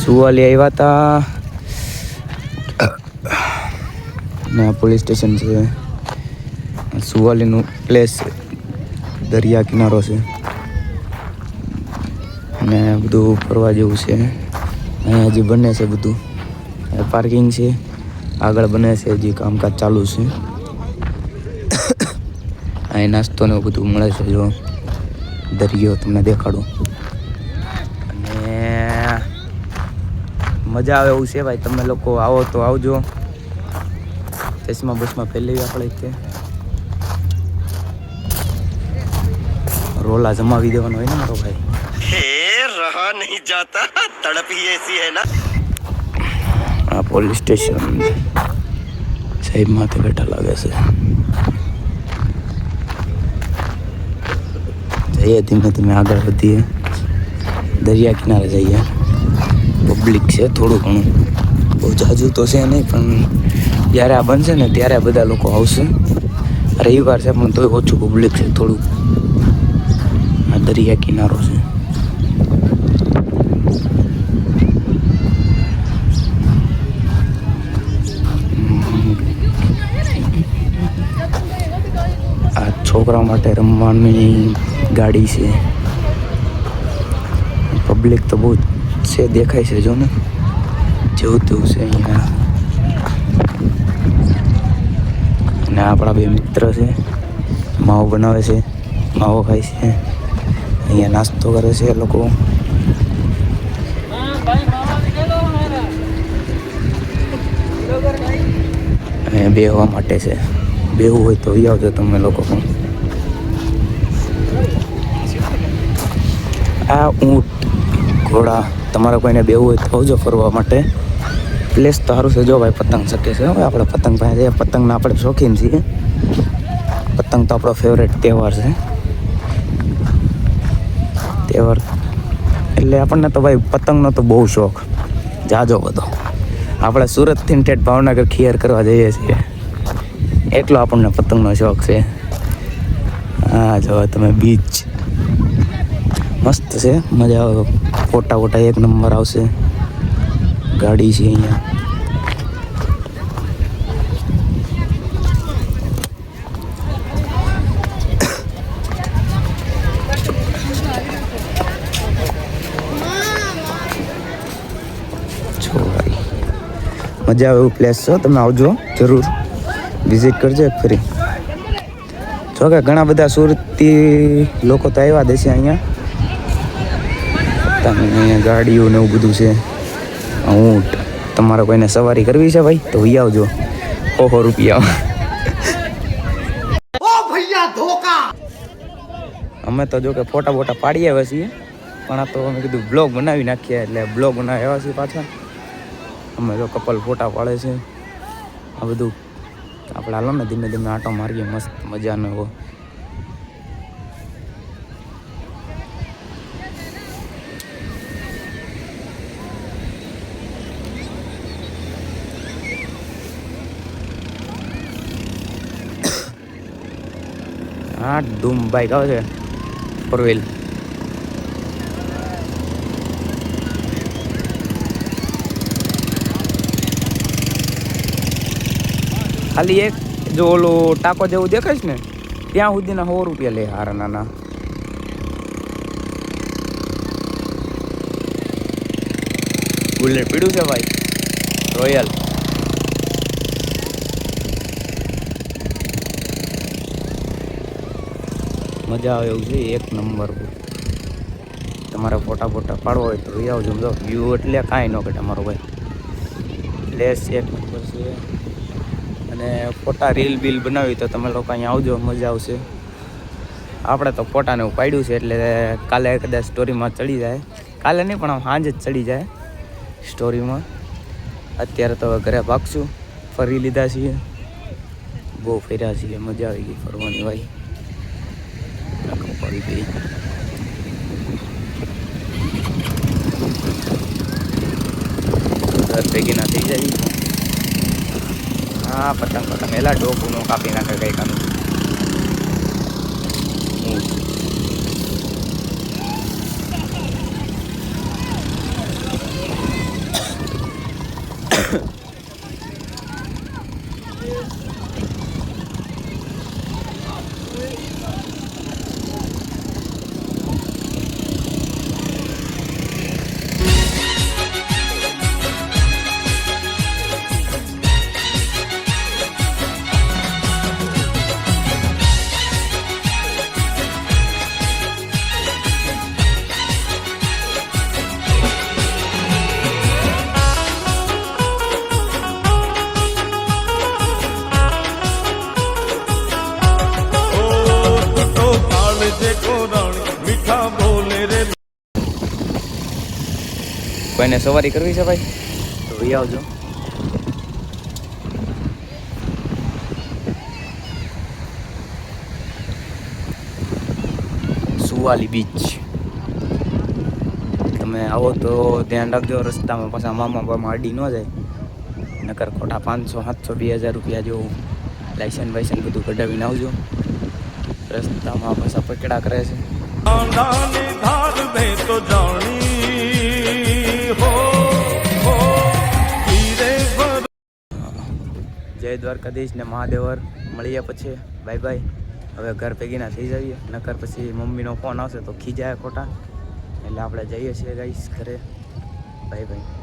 સુવાલી આવ્યા હતા ને પોલીસ સ્ટેશન છે. સુવાલીનું પ્લેસ દરિયા કિનારો છે ને બધું ફરવા જેવું છે. અહીંયા હજી બને છે બધું, પાર્કિંગ છે, આગળ બને છે, હજી કામકાજ ચાલુ છે. અહીં નાસ્તો ને બધું મળે છે. જો દરિયો તમને દેખાડું અને મજા આવે એવું છે ભાઈ. તમે લોકો આવો તો આવજો. ચશ્મા બસમાં પહેલી આપણે તે રોલા જમાવી દેવાનો હોય ને મારો ભાઈ. रहा नहीं जाता, तड़प ही ऐसी है ना. આ પોલીસ સ્ટેશન સાહેબ માથે બેઠા લાગે છે. જઈએ ધીમે ધીમે આગળ વધીએ, દરિયા કિનારે જઈએ. પબ્લિક છે થોડું ઘણું, બહુ જાજુ તો છે નહીં, પણ જ્યારે આ બનશે ને ત્યારે આ બધા લોકો આવશે. રવિવાર છે પણ તોય ઓછું પબ્લિક છે થોડું. આ દરિયા કિનારો છે. આ છોકરા માટે રમવાની ગાડી છે. પબ્લિક તો બહુ છે, દેખાય છે. જો ને જેવું તેવું છે અહીંયા. અને આપણા બે મિત્ર છે, માવો બનાવે છે, માવો ખાય છે. અહીંયા નાસ્તો કરે છે એ લોકો. અને બેહવા માટે છે. બેહવું હોય તો આવજો તમે લોકો પણ. આ ઊંટ, ઘોડા, તમારે કોઈને બેહવું હોય તો આવજો ફરવા માટે. પ્લેસ તો સારું છે. જો ભાઈ પતંગ શકે છે. હવે આપણે પતંગ પાસે પતંગના આપણે શોખીન છીએ. પતંગ તો આપણો ફેવરેટ તહેવાર છે. તહેવાર એટલે આપણને તો ભાઈ પતંગનો તો બહુ શોખ, જાજો બધો. આપણે સુરતથી ઠેઠ ભાવનગર ખીયર કરવા જઈએ છીએ, એટલો આપણને પતંગનો શોખ છે. હા જો તમે બીચ મસ્ત છે, મજા આવે. ફોટા વોટા એક નંબર આવશે. ગાડી છે અહીંયા. મજા આવે એવું પ્લેસ છે. તમે આવજો જરૂર, વિઝિટ કરજો એક ફરી. જો કે ઘણા બધા સુરતથી લોકો તો આવ્યા દેશે અહીંયા. અહીંયા ગાડીઓ ને એવું બધું છે. ઊંટ, તમારે કોઈને સવારી કરવી છે ભાઈ તો આવજો. 100 રૂપિયા. અમે તો જો કે ફોટા બોટા પાડી આવ્યા છીએ, પણ આ તો અમે કીધું બ્લોગ બનાવી નાખીએ, એટલે બ્લોગ બનાવી આવ્યા છીએ પાછા. અમે જો કપલ ફોટા પાડે છે. આ બધું આપણે હાલો ને ધીમે ધીમે આંટો મારીએ, મસ્ત મજાનો એવો. હા ધૂમ બાઈક આવે છે, 4 વ્હીલ. ખાલી એક જો ઓલો ટાંકો જેવું દેખાય ને ત્યાં સુધીના 100 રૂપિયા લે. હારા નાના બુલેટ પીડ્યું છે ભાઈ, રોયલ. મજા આવે એવું છે, એક નંબર. તમારે ફોટા ફોટા પાડવો હોય તો આવજો. વ્યૂ એટલે કાંઈ ન ઘટે મારો ભાઈ. પ્લેસ એક નંબર છે. અને ફોટા રીલ બીલ બનાવી તો તમે લોકો અહીંયા આવજો, મજા આવશે. આપણે તો ફોટાને એવું પાડ્યું છે એટલે કાલે કદાચ સ્ટોરીમાં ચડી જાય. કાલે નહીં પણ સાંજ જ ચડી જાય સ્ટોરીમાં. અત્યારે તો ઘરે ભાગશું. ફરી લીધા છીએ, બહુ ફર્યા છીએ, મજા આવી ગઈ ફરવાની ભાઈ. પડી ગઈ. ભેગી ના થઈ જાય. હા પતંગ પતંગ એલા ડોકું નો કાપી નાખે કઈ કામ. કોઈને સવારી કરવી છે ભાઈ તો એ આવજો. સુવાલી બીચ તમે આવો તો ધ્યાન રાખજો, રસ્તામાં પાછા મામા બામા અડી ન જાય, નકર ખોટા 500 700 2000 રૂપિયા જેવું લાઇસન્સ બાઇસન્સ બધું કઢાવીને આવજો. રસ્તામાં પાછા પકડા કરે છે. જય દ્વારકાધીશ ને મહાદેવર. મળીએ પછી, બાય બાય. હવે ઘર ભેગીના થઈ જઈએ, નકર પછી મમ્મીનો ફોન આવશે તો ખીજાય ખોટા, એટલે આપણે જઈએ છીએ ગાઈસ ઘરે. Bye bye.